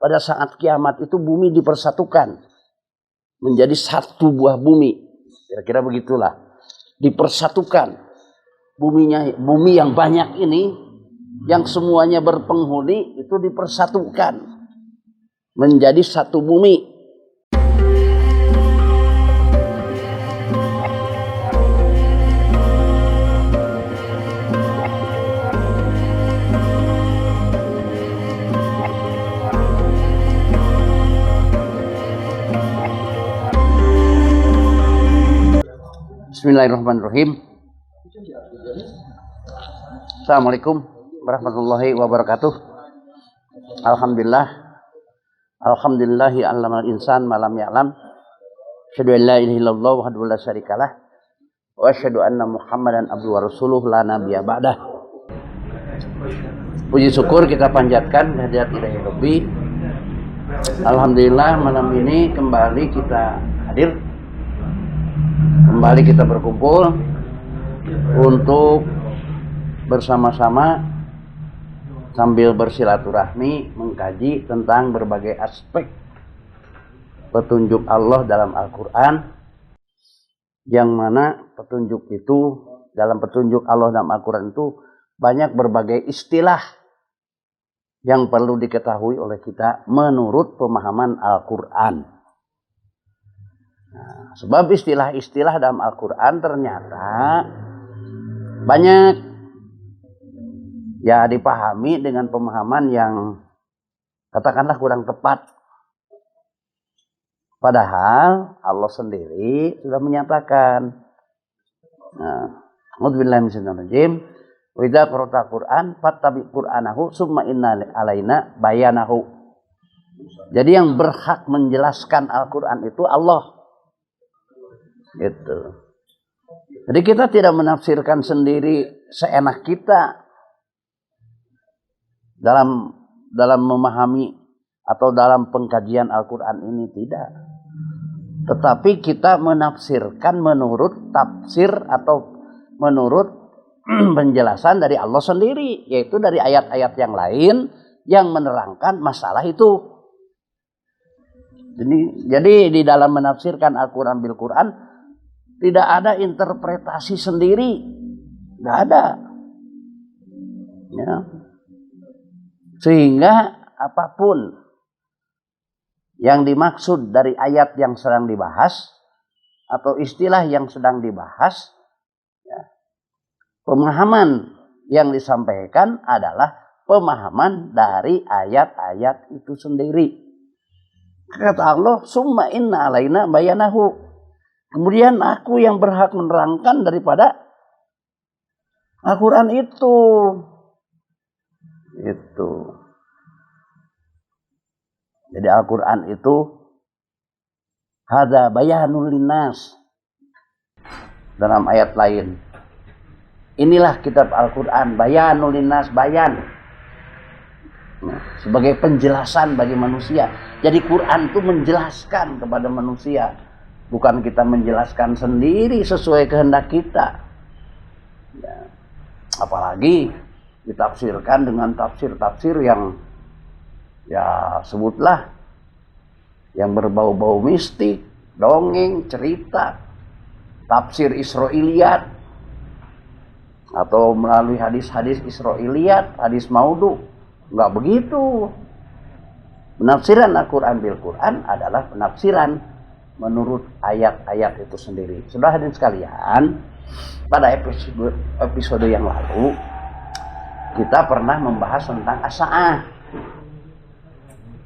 pada saat kiamat itu bumi dipersatukan menjadi satu buah bumi. Kira-kira begitulah. Dipersatukan bumi yang banyak ini, yang semuanya berpenghuni itu dipersatukan menjadi satu bumi. Bismillahirrahmanirrahim. Assalamualaikum warahmatullahi wabarakatuh. Alhamdulillahi allamal insan malam ya'lam. Asyhadu an la ilaha illallah wahdahu la syarikalah wa asyhadu anna Muhammadan abduhu wa rasuluh la nabiyya ba'dah. Puji syukur kita panjatkan kehadirat Ilahi Rabbi. Alhamdulillah malam ini kembali kita hadir. Kembali kita berkumpul untuk bersama-sama sambil bersilaturahmi mengkaji tentang berbagai aspek petunjuk Allah dalam Al-Quran, yang mana petunjuk itu, dalam petunjuk Allah dalam Al-Quran itu banyak berbagai istilah yang perlu diketahui oleh kita menurut pemahaman Al-Quran. Nah, sebab istilah-istilah dalam Al-Quran ternyata banyak ya dipahami dengan pemahaman yang katakanlah kurang tepat. Padahal Allah sendiri sudah menyatakan, A'udzubillahi minasyaitonir rajim, wa idza qara'tal Qur'an fattabi' qur'anahu summa inna alaina bayanahu. Jadi yang berhak menjelaskan Al-Quran itu Allah. Gitu. Jadi kita tidak menafsirkan sendiri seenak kita dalam memahami atau dalam pengkajian Al-Quran ini, tidak. Tetapi kita menafsirkan menurut tafsir atau menurut penjelasan dari Allah sendiri, yaitu dari ayat-ayat yang lain yang menerangkan masalah itu. Jadi di dalam menafsirkan Al-Quran bil Quran tidak ada interpretasi sendiri, nggak ada. Ya. Sehingga apapun yang dimaksud dari ayat yang sedang dibahas atau istilah yang sedang dibahas, ya, pemahaman yang disampaikan adalah pemahaman dari ayat-ayat itu sendiri. Kata Allah, summa inna alaina bayanahu. Kemudian aku yang berhak menerangkan daripada Al-Quran itu. Jadi Al-Quran itu hadza bayanul linnas. Dalam ayat lain, inilah kitab Al-Quran, bayanul linnas, bayan. Sebagai penjelasan bagi manusia. Jadi Quran itu menjelaskan kepada manusia. Bukan kita menjelaskan sendiri sesuai kehendak kita. Ya. Apalagi ditafsirkan dengan tafsir-tafsir yang ya sebutlah yang berbau-bau mistik, dongeng, cerita, tafsir Israiliyat, atau melalui hadis-hadis Israiliyat, hadis maudhu. Enggak begitu. Penafsiran Al-Quran bil Quran adalah penafsiran menurut ayat-ayat itu sendiri. Saudara hadirin sekalian, pada episode yang lalu kita pernah membahas tentang as-sa'ah.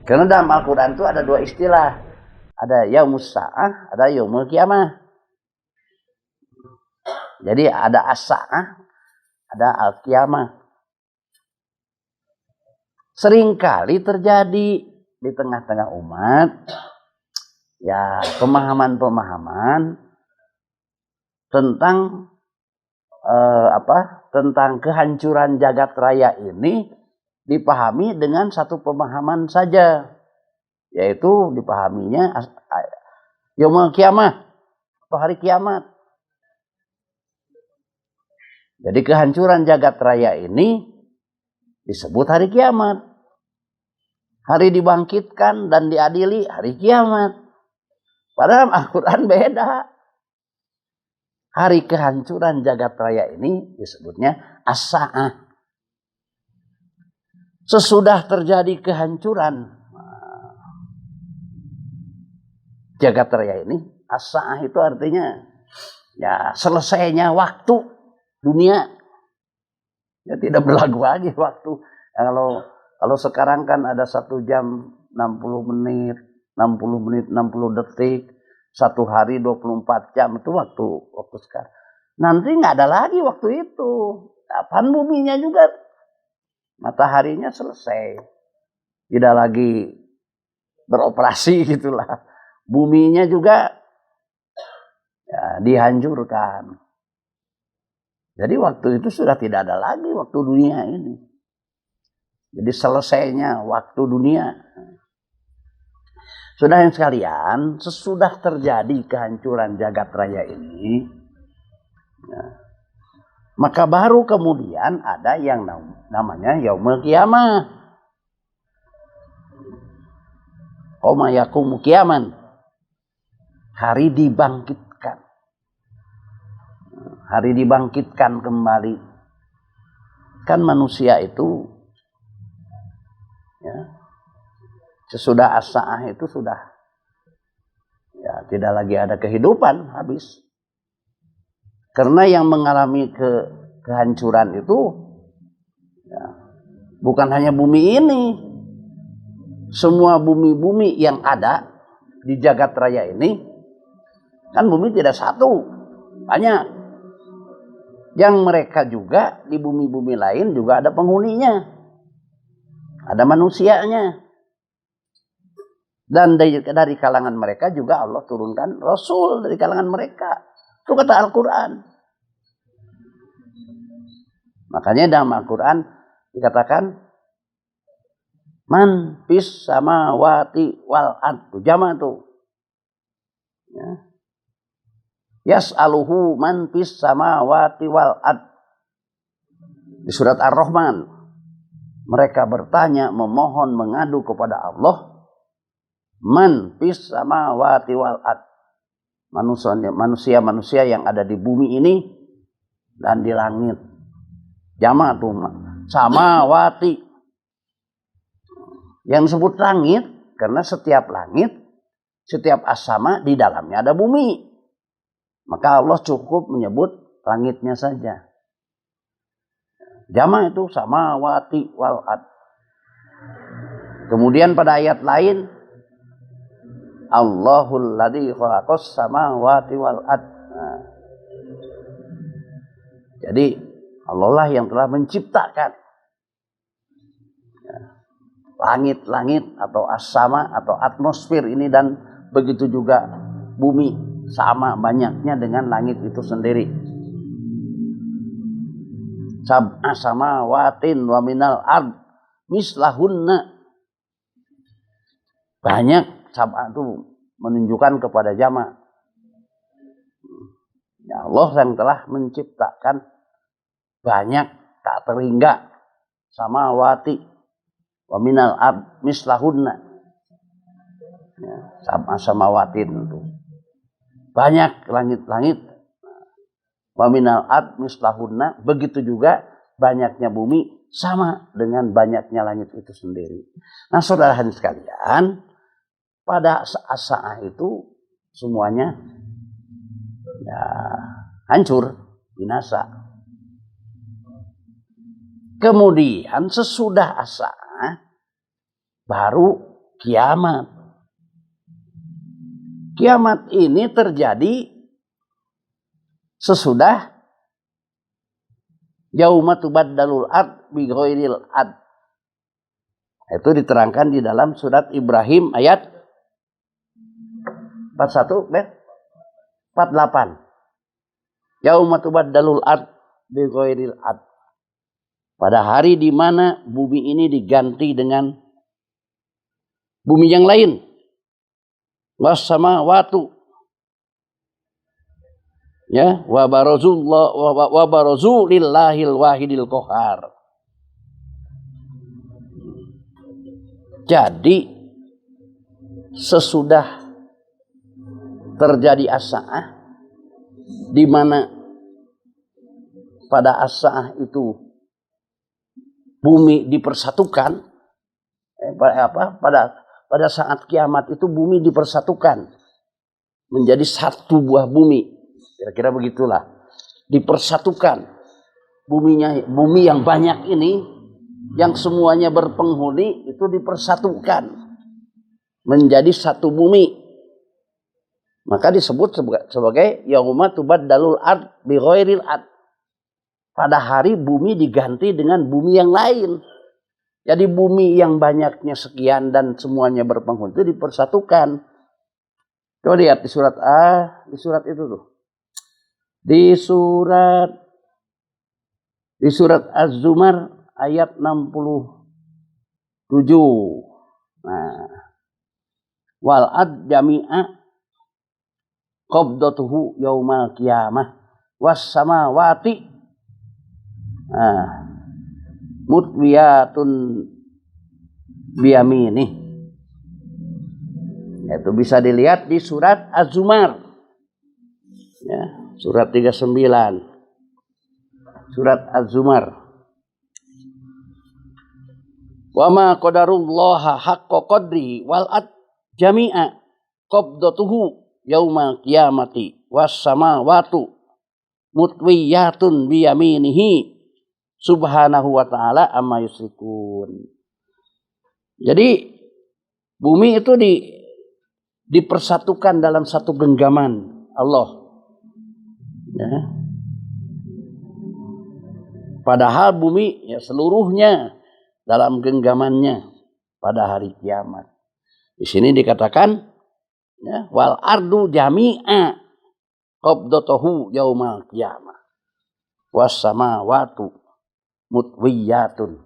Karena dalam Al-Quran itu ada dua istilah. Ada yaumus sa'ah, ada yaumul qiyamah. Jadi ada as-sa'ah, ada al-qiyamah. Seringkali terjadi di tengah-tengah umat ya pemahaman-pemahaman tentang tentang kehancuran jagat raya ini dipahami dengan satu pemahaman saja, yaitu dipahaminya yaumul qiyamah atau hari kiamat. Jadi kehancuran jagat raya ini disebut hari kiamat. Hari dibangkitkan dan diadili hari kiamat. Padahal Al-Quran beda. Hari kehancuran jagat raya ini disebutnya as-sa'ah. Sesudah terjadi kehancuran jagat raya ini, as-sa'ah itu artinya ya selesainya waktu dunia. Ya tidak berlaku lagi waktu. Ya, kalau sekarang kan ada 1 jam 60 menit, 60 menit, 60 detik, 1 hari 24 jam itu waktu sekarang. Nanti nggak ada lagi waktu itu. Apaan buminya juga, mataharinya selesai, tidak lagi beroperasi gitulah. Buminya juga ya, dihancurkan. Jadi waktu itu sudah tidak ada lagi waktu dunia ini. Jadi selesainya waktu dunia. Saudara yang sekalian, sesudah terjadi kehancuran jagat raya ini, ya, maka baru kemudian ada yang namanya yaumul qiyamah. Qoma yaqumu qiyaman. Hari dibangkitkan. Hari dibangkitkan kembali. Kan manusia itu ya, sesudah as-sa'ah itu sudah ya tidak lagi ada kehidupan, habis. Karena yang mengalami kehancuran itu ya, bukan hanya bumi ini. Semua bumi-bumi yang ada di jagat raya ini, kan bumi tidak satu, banyak. Yang mereka juga di bumi-bumi lain juga ada penghuninya, ada manusianya. Dan dari kalangan mereka juga Allah turunkan Rasul dari kalangan mereka. Itu kata Al-Quran. Makanya dalam Al-Quran dikatakan man fis samawati wal ard, jama tuh. Ya. Yas'aluhu man fis samawati wal ard. Di surat Ar-Rahman, mereka bertanya, memohon, mengadu kepada Allah, man fis samawati wal ard. Manusia-manusia yang ada di bumi ini dan di langit. Jama tuh samawati. Yang disebut langit karena setiap langit, setiap asama di dalamnya ada bumi. Maka Allah cukup menyebut langitnya saja. Jama itu samawati wal ard. Kemudian pada ayat lain, Allahul ladzi khalaqas samawati wal ard. Nah, jadi Allah lah yang telah menciptakan langit-langit atau as-sama atau atmosfer ini, dan begitu juga bumi sama banyaknya dengan langit itu sendiri. Sab'a samawatin wa minal ard mislahunna. Banyak sab'a itu menunjukkan kepada jama'. Ya Allah yang telah menciptakan banyak tak terhingga samawati wa minal ard mislahunna. Ya, sab'a samawatin itu banyak langit-langit. Wa minal ard mislahunna, begitu juga banyaknya bumi sama dengan banyaknya langit itu sendiri. Nah, saudara hadirin sekalian, pada saat itu semuanya ya hancur, binasa. Kemudian sesudah asa baru kiamat. Kiamat ini terjadi sesudah yauma tubaddalul ard bi ghairil ard. Itu diterangkan di dalam surat Ibrahim ayat 41 48. Yauma tubaddalul ard bi ghairil ard. Pada hari di mana bumi ini diganti dengan bumi yang lain. Was samawatu, ya, wa barazu lillahil wahidil qahar. Jadi sesudah terjadi as-sa'ah, di mana pada as-sa'ah itu bumi dipersatukan, pada saat kiamat itu bumi dipersatukan menjadi satu buah bumi, kira-kira begitulah, dipersatukan bumi yang banyak ini, yang semuanya berpenghuni itu dipersatukan menjadi satu bumi. Maka disebut sebagai yauma tubaddalul ard bi ghairil ard. Pada hari bumi diganti dengan bumi yang lain. Jadi bumi yang banyaknya sekian dan semuanya berpenghuni itu dipersatukan. Coba lihat di surat itu tuh. Di surat Az-Zumar ayat 67. Nah, wal ad jami'a qabdatuhu yaumal qiyamah was samawati mutwiyatun biyamini. Itu bisa dilihat di surat Az-Zumar. Ya, surat 39. Surat Az-Zumar. Wa ma qadarullaha haqqa qadri wal ad jami'a qabdatuhu yaumal qiyamati was samawatu mutwiyatun biyaminihi subhanahu wa ta'ala amma yusyrikun. Jadi bumi itu dipersatukan dalam satu genggaman Allah. Ya. Padahal bumi ya seluruhnya dalam genggamannya pada hari kiamat. Di sini dikatakan ya, wal ardu jami'a qabdatuhu yaumal qiyamah was samawatu mutwiyatun.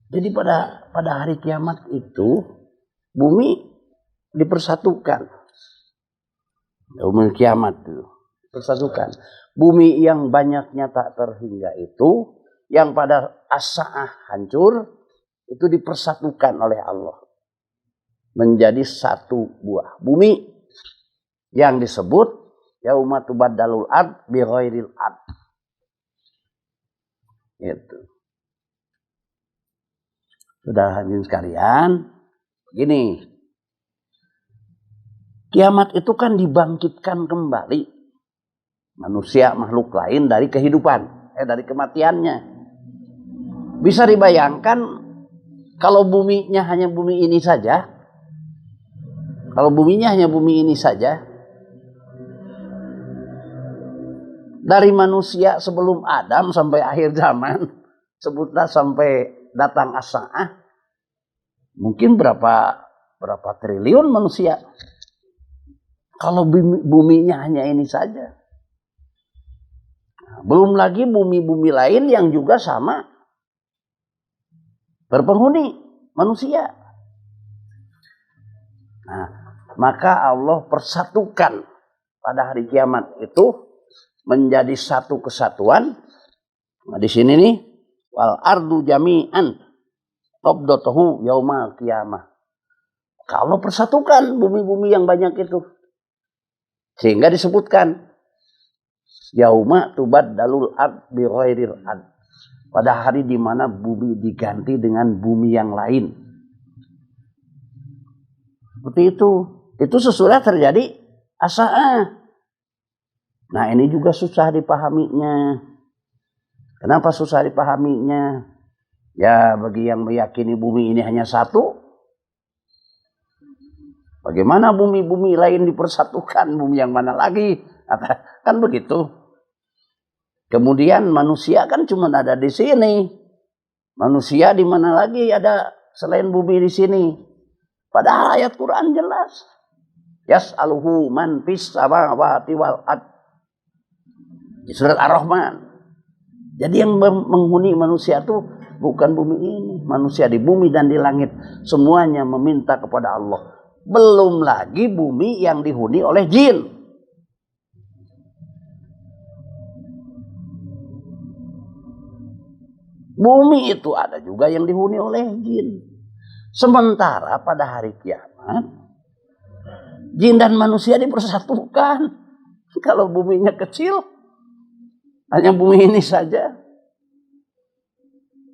Jadi pada hari kiamat itu bumi dipersatukan. Yaumul kiamat itu dipersatukan. Bumi yang banyaknya tak terhingga itu, yang pada as-sa'ah hancur, itu dipersatukan oleh Allah menjadi satu buah bumi yang disebut yauma tubaddalul ard bi ghairil ard. Itu. Sudah hadirin sekalian, begini. Kiamat itu kan dibangkitkan kembali manusia makhluk lain dari kehidupan, dari kematiannya. Bisa dibayangkan kalau buminya hanya bumi ini saja. Kalau buminya hanya bumi ini saja, dari manusia sebelum Adam sampai akhir zaman, sebutlah sampai datang as-sa'ah, mungkin berapa triliun manusia. Kalau buminya hanya ini saja. Belum lagi bumi-bumi lain yang juga sama berpenghuni manusia. Nah, maka Allah persatukan pada hari kiamat itu menjadi satu kesatuan. Nah, di sini nih, wal ardu jami'an qabdatuhu yaumal qiyamah. Kalau persatukan bumi-bumi yang banyak itu, sehingga disebutkan yauma tubaddalul ard bi ghairil ard. Pada hari di mana bumi diganti dengan bumi yang lain. Seperti itu. Itu sesudah terjadi as-sa'ah. Nah, ini juga susah dipahaminya. Kenapa susah dipahaminya? Ya, bagi yang meyakini bumi ini hanya satu, bagaimana bumi-bumi lain dipersatukan? Bumi yang mana lagi? Kan begitu. Kemudian manusia kan cuma ada di sini. Manusia di mana lagi ada selain bumi di sini? Padahal ayat Quran jelas. Yas'aluhu man fis samawati wal ard. Di surat Ar-Rahman. Jadi yang menghuni manusia itu bukan bumi ini. Manusia di bumi dan di langit. Semuanya meminta kepada Allah. Belum lagi bumi yang dihuni oleh jin. Bumi itu ada juga yang dihuni oleh jin. Sementara pada hari kiamat, jin dan manusia dipersatukan. Kalau buminya kecil, hanya bumi ini saja.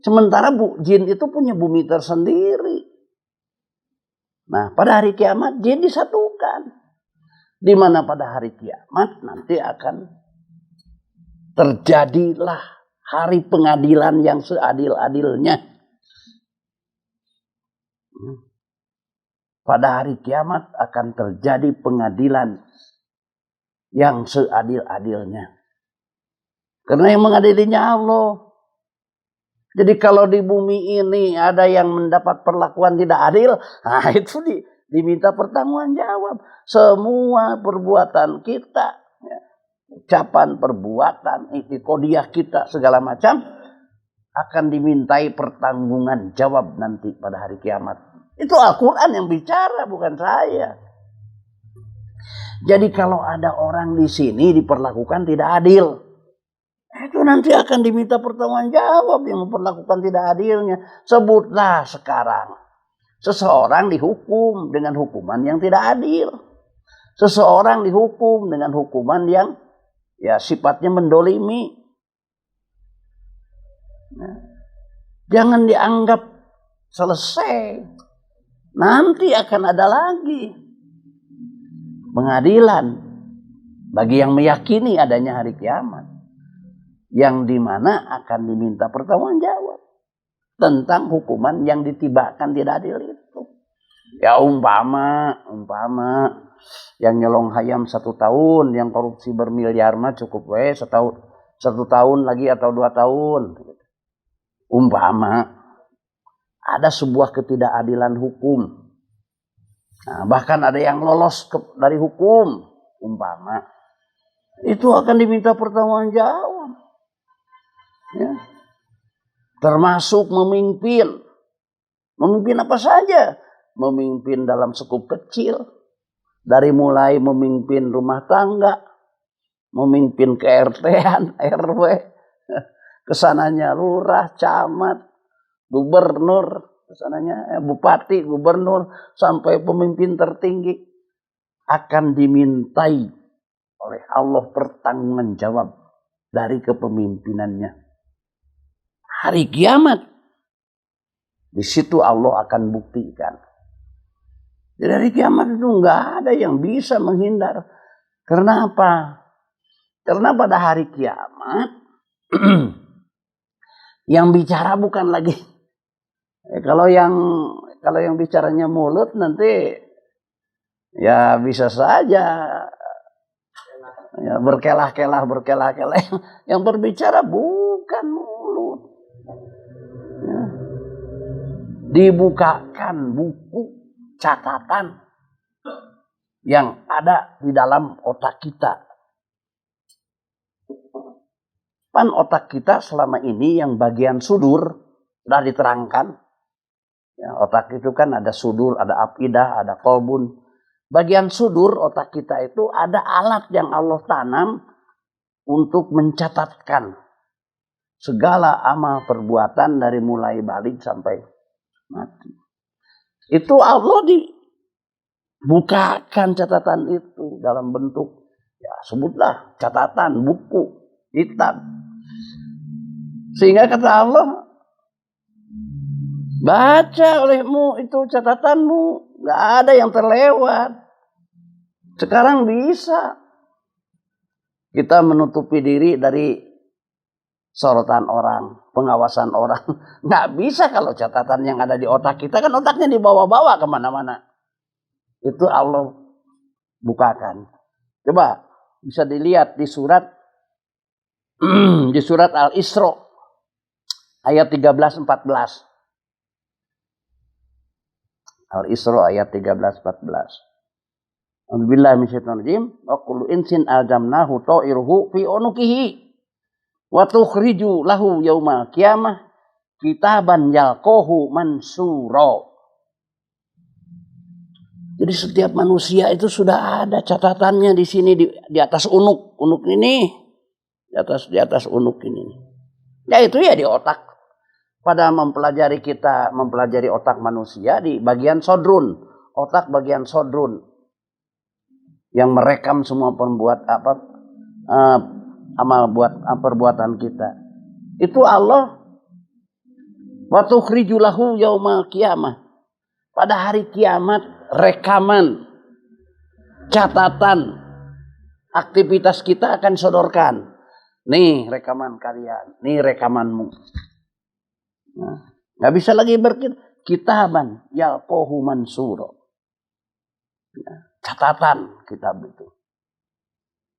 Sementara jin itu punya bumi tersendiri. Nah, pada hari kiamat jin disatukan. Di mana pada hari kiamat nanti akan terjadilah hari pengadilan yang seadil-adilnya. Pada hari kiamat akan terjadi pengadilan yang seadil-adilnya. Karena yang mengadilinya Allah. Jadi kalau di bumi ini ada yang mendapat perlakuan tidak adil, nah itu diminta pertanggungan jawab. Semua perbuatan kita, ya, ucapan, perbuatan, itikodiah kita, segala macam, akan dimintai pertanggungan jawab nanti pada hari kiamat. Itu Al-Quran yang bicara, bukan saya. Jadi kalau ada orang di sini diperlakukan tidak adil, itu nanti akan diminta pertanggungan jawab yang memperlakukan tidak adilnya. Sebutlah sekarang, seseorang dihukum dengan hukuman yang tidak adil. Seseorang dihukum dengan hukuman yang ya sifatnya mendolimi. Nah, jangan dianggap selesai. Nanti akan ada lagi pengadilan bagi yang meyakini adanya hari kiamat, yang dimana akan diminta pertanggungan jawab tentang hukuman yang ditibakan tidak adil itu. Ya umpama yang nyolong hayam 1 tahun, yang korupsi bermiliar mah cukup satu tahun lagi atau 2 tahun. Umpama ada sebuah ketidakadilan hukum. Nah, bahkan ada yang lolos dari hukum, umpama. Itu akan diminta pertanggungan jawab. Ya. Termasuk memimpin. Memimpin apa saja. Memimpin dalam skup kecil. Dari mulai memimpin rumah tangga. Memimpin ke-RT-an, RW. Kesananya lurah, camat, gubernur, kesananya bupati, gubernur, sampai pemimpin tertinggi akan dimintai oleh Allah pertanggungan jawab dari kepemimpinannya. Hari kiamat, di situ Allah akan buktikan. Jadi hari kiamat itu nggak ada yang bisa menghindar. Karena apa? Karena pada hari kiamat yang bicara bukan lagi. Kalau yang bicaranya mulut nanti ya bisa saja ya berkelah-kelah. Yang berbicara bukan mulut. Ya. Dibukakan buku catatan yang ada di dalam otak kita. Pan otak kita selama ini yang bagian sudur sudah diterangkan. Ya, otak itu kan ada sudur, ada afidah, ada kolbun. Bagian sudur otak kita itu ada alat yang Allah tanam untuk mencatatkan segala amal perbuatan dari mulai balik sampai mati. Itu Allah dibukakan catatan itu dalam bentuk, ya sebutlah catatan, buku, kitab. Sehingga kata Allah, baca olehmu itu catatanmu, gak ada yang terlewat. Sekarang bisa kita menutupi diri dari sorotan orang, pengawasan orang. Gak bisa kalau catatan yang ada di otak kita, kan otaknya dibawa-bawa kemana-mana. Itu Allah bukakan. Coba bisa dilihat di surat Al-Isra ayat 13-14. Al-Isra ayat 13-14. Alhamdulillah minasyaitonirrajim. Wa kullu insin aljamnahu ta'iruhu fi unukihi wa tukhriju lahu yaumal qiyamah kitaban yalqahu mansura. Jadi setiap manusia itu sudah ada catatannya di sini di atas unuk ini, di atas unuk ini. Ya itu ya di otak. pada mempelajari otak manusia di bagian sodrun, otak bagian sodrun yang merekam semua perbuatan kita. Itu Allah wa tukhriju lahu yaumal qiyamah. Pada hari kiamat rekaman, catatan aktivitas kita akan sodorkan. Nih rekaman kalian, nih rekamanmu. Nah, nggak bisa lagi kitaban yalqahu mansura. Catatan kitab itu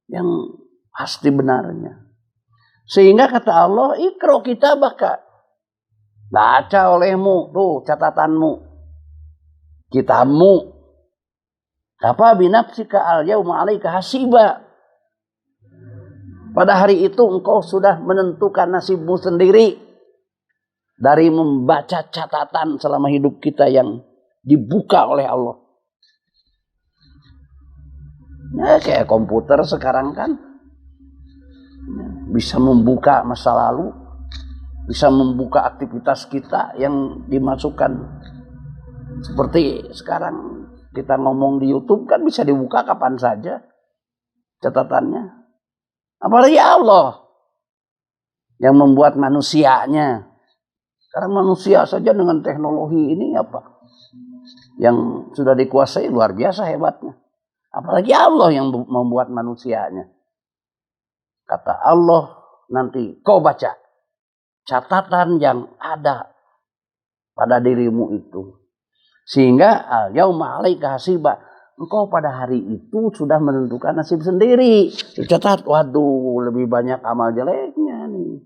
yang pasti benarnya. Sehingga kata Allah, ikra kitabaka, baca olehmu tuh catatanmu, kitabmu. Apa binafsika al yauma 'alaika hasiba. Pada hari itu engkau sudah menentukan nasibmu sendiri dari membaca catatan selama hidup kita yang dibuka oleh Allah. Ya, kayak komputer sekarang kan bisa membuka masa lalu, bisa membuka aktivitas kita yang dimasukkan. Seperti sekarang kita ngomong di YouTube kan bisa dibuka kapan saja catatannya. Apalagi Allah yang membuat manusianya. Karena manusia saja dengan teknologi ini yang sudah dikuasai luar biasa hebatnya. Apalagi Allah yang membuat manusianya. Kata Allah, nanti kau baca catatan yang ada pada dirimu itu. Sehingga al-yauma 'alaika hasiba. Engkau pada hari itu sudah menentukan nasib sendiri. Catat, waduh, lebih banyak amal jeleknya nih.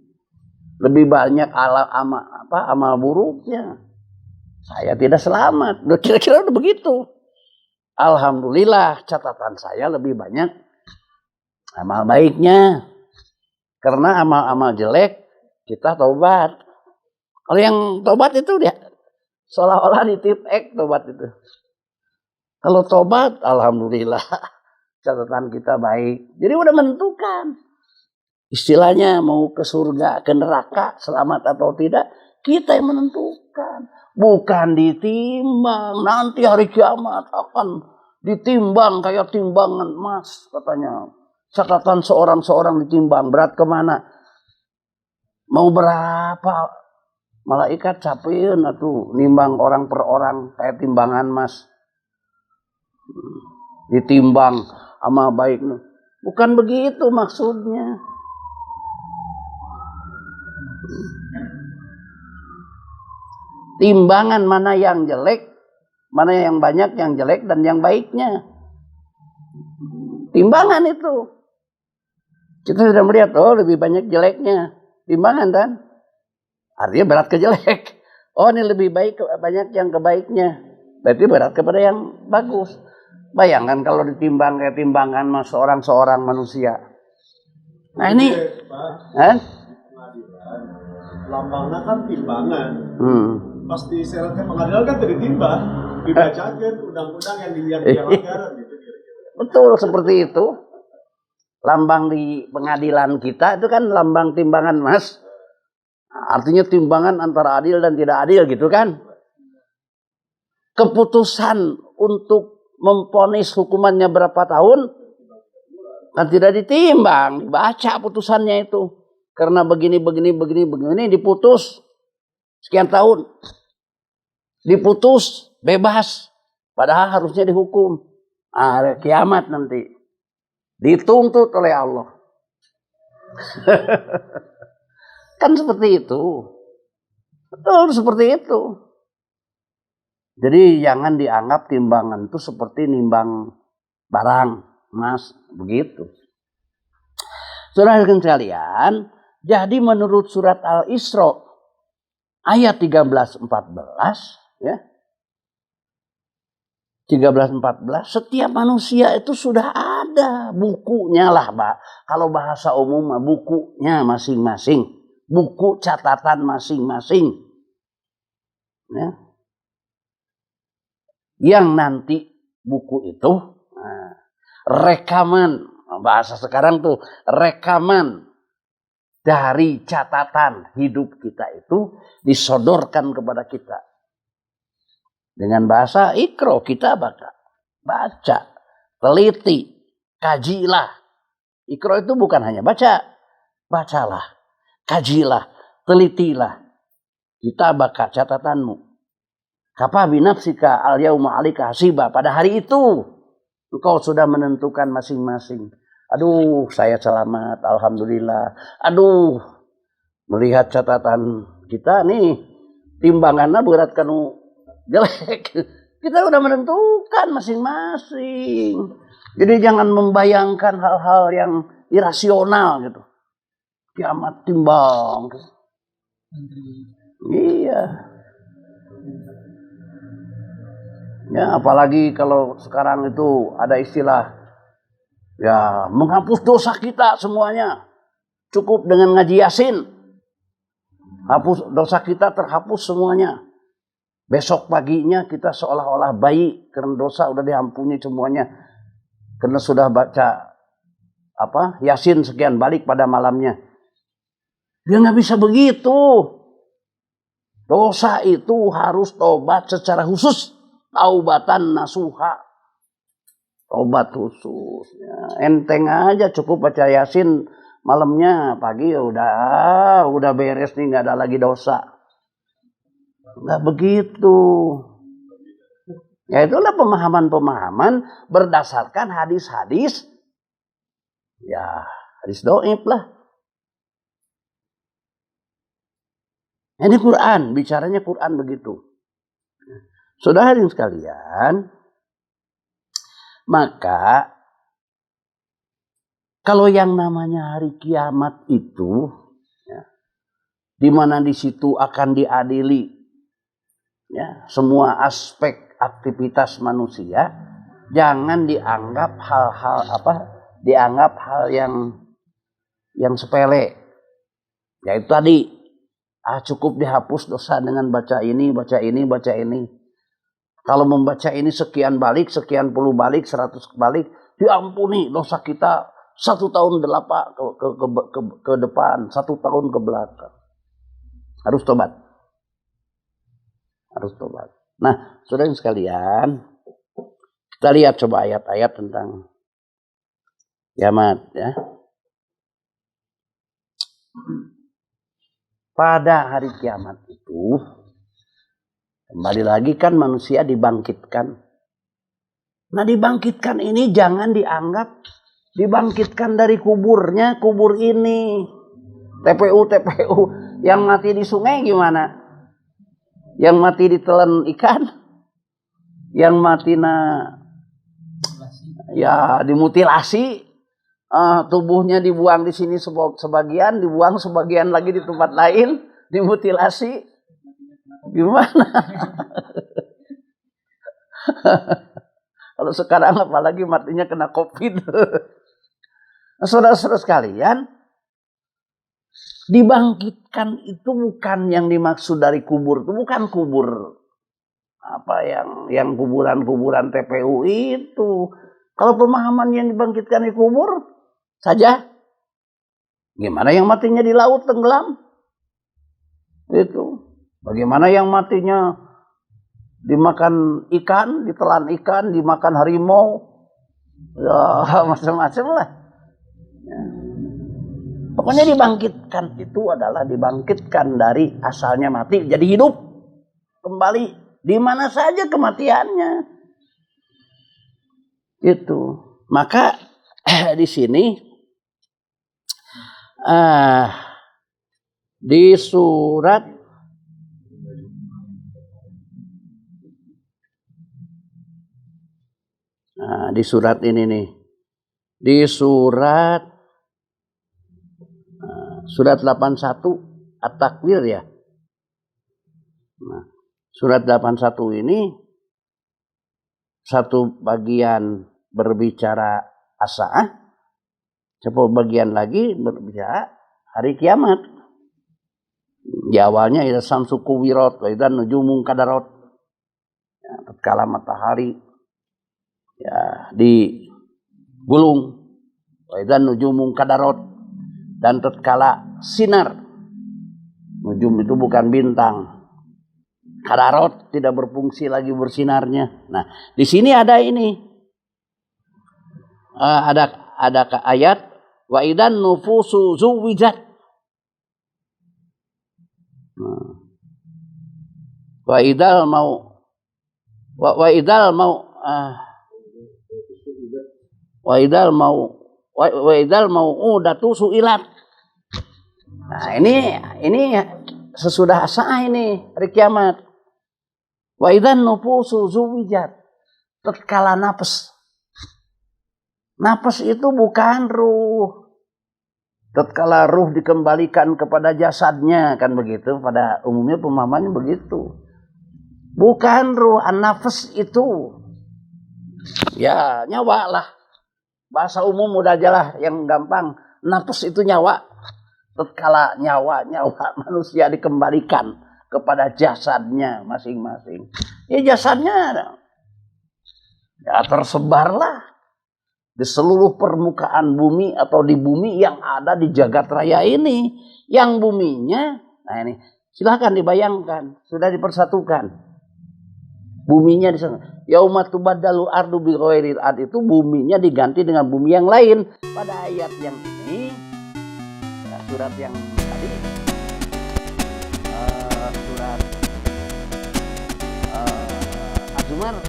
Lebih banyak amal buruknya. Saya tidak selamat. Kira-kira udah begitu. Alhamdulillah catatan saya lebih banyak amal baiknya. Karena amal-amal jelek kita tobat. Kalau yang tobat itu dia seolah-olah ditip tobat itu. Kalau tobat, alhamdulillah catatan kita baik. Jadi udah menentukan. Istilahnya mau ke surga, ke neraka, selamat atau tidak, kita yang menentukan. Bukan ditimbang. Nanti hari kiamat akan ditimbang kayak timbangan emas katanya. Catatan seorang ditimbang. Berat kemana? Mau berapa? Malaikat capeun atuh nimbang orang per orang kayak timbangan emas. Ditimbang amal baik. Bukan begitu maksudnya. Timbangan mana yang jelek, mana yang banyak yang jelek dan yang baiknya. Timbangan itu. Kita sudah melihat, oh lebih banyak jeleknya. Timbangan kan? Artinya berat ke jelek. Oh ini lebih baik, banyak yang kebaiknya. Berarti berat kepada yang bagus. Bayangkan kalau ditimbang kayak timbangan seorang manusia. Nah ini. Lambangnya kan timbangan. Pasti syaratnya pengadilan kan ditimbang. Dibacakan undang-undang yang dilanggar gitu. Betul seperti itu. Lambang di pengadilan kita itu kan lambang timbangan emas. Artinya timbangan antara adil dan tidak adil gitu kan. Keputusan untuk memvonis hukumannya berapa tahun kan tidak ditimbang, dibaca putusannya itu. Karena begini diputus sekian tahun. Diputus bebas padahal harusnya dihukum. Hari kiamat nanti dituntut oleh Allah. Kan seperti itu. Betul seperti itu. Jadi jangan dianggap timbangan itu seperti nimbang barang, emas, begitu. Saudara sekalian, jadi menurut surat Al-Isra ayat 13-14 ya. 13-14 setiap manusia itu sudah ada bukunya lah, Pak. Kalau bahasa umum bukunya masing-masing, buku catatan masing-masing. Ya. Yang nanti buku itu rekaman, bahasa sekarang tuh rekaman dari catatan hidup kita itu disodorkan kepada kita. Dengan bahasa ikro kita baca, teliti, kajilah. Ikro itu bukan hanya bacalah, kajilah, telitilah. Kita baca catatanmu. Kafa binafsika al yauma alika hasiba. Pada hari itu engkau sudah menentukan masing-masing. Aduh, saya selamat, alhamdulillah. Aduh, melihat catatan kita nih, timbangannya berat kanu jelek. Kita udah menentukan masing-masing. Jadi jangan membayangkan hal-hal yang irasional gitu. Kiamat timbang. Iya. Ya, apalagi kalau sekarang itu ada istilah ya menghapus dosa kita semuanya. Cukup dengan ngaji Yasin. Hapus dosa kita, terhapus semuanya. Besok paginya kita seolah-olah baik karena dosa udah diampuni semuanya. Karena sudah baca Yasin sekian balik pada malamnya. Dia nggak bisa begitu. Dosa itu harus tobat secara khusus. Taubatan nasuha. Tobat khusus. Ya, enteng aja cukup baca Yasin malamnya, pagi ya udah beres nih, nggak ada lagi dosa. Nggak begitu. Ya itulah pemahaman-pemahaman berdasarkan hadis-hadis. Ya hadis dhaif lah. Ini Quran, bicaranya Quran begitu. Saudara hadirin sekalian, maka kalau yang namanya hari kiamat itu, ya, di mana di situ akan diadili ya, semua aspek aktivitas manusia, jangan dianggap dianggap hal yang sepele. Yaitu tadi, cukup dihapus dosa dengan baca ini, baca ini, baca ini. Kalau membaca ini sekian balik, sekian puluh balik, 100 balik, diampuni dosa kita 1 tahun ke depan, 1 tahun ke belakang. Harus tobat. Harus tobat. Nah, saudara sekalian, kita lihat coba ayat-ayat tentang kiamat ya. Pada hari kiamat itu, kembali lagi kan manusia dibangkitkan. Nah, dibangkitkan ini jangan dianggap dibangkitkan dari kuburnya, kubur ini. TPU yang mati di sungai gimana? Yang mati ditelan ikan? Yang mati dimutilasi, tubuhnya dibuang di sini sebagian, dibuang sebagian lagi di tempat lain, dimutilasi. Gimana? Kalau sekarang apalagi matinya kena COVID. Nah, saudara-saudara sekalian, dibangkitkan itu bukan yang dimaksud dari kubur, itu bukan kubur yang kuburan-kuburan TPU itu. Kalau pemahaman yang dibangkitkan di kubur saja, gimana yang matinya di laut tenggelam? Itu. Bagaimana yang matinya dimakan ikan, ditelan ikan, dimakan harimau, ya macam-macam lah. Ya. Pokoknya dibangkitkan itu adalah dibangkitkan dari asalnya mati jadi hidup kembali di mana saja kematiannya. Itu. Maka di sini di surat di surat ini nih. Di surat 81 At-Takwir ya. Nah, surat 81 ini satu bagian berbicara as-saah, satu bagian lagi berbicara hari kiamat. Di awalnya ida samsu kuwirat wa idzan nujumun kadarat. Ya, tatkala matahari ya digulung, wa idzan nujumun kadarat, dan tatkala sinar, nujum itu bukan bintang, kadarot tidak berfungsi lagi bersinarnya. Nah, di sini ada ini, ada ayat wa idan nufusu zuwijat. Wa idal mau wa idal mau wa idal mau udatu suilat. Nah, ini sesudah asa ini hari kiamat. Wa idan nufusu zuwijat. Tatkala nafas itu bukan ruh. Tatkala ruh dikembalikan kepada jasadnya, kan begitu, pada umumnya pemahamannya begitu. Bukan ruh, an-nafas itu ya nyawa lah. Bahasa umum udah aja lah yang gampang. Nafas itu nyawa. Tatkala nyawa manusia dikembalikan kepada jasadnya masing-masing. Ya jasadnya ya tersebarlah di seluruh permukaan bumi atau di bumi yang ada di jagat raya ini. Yang buminya, nah ini silahkan dibayangkan, sudah dipersatukan. Buminya di sana. Yauma tubaddalu ardu bi ghairil ard, itu buminya diganti dengan bumi yang lain. Pada ayat yang ini, ya, surat yang tadi, surat Az-Zumar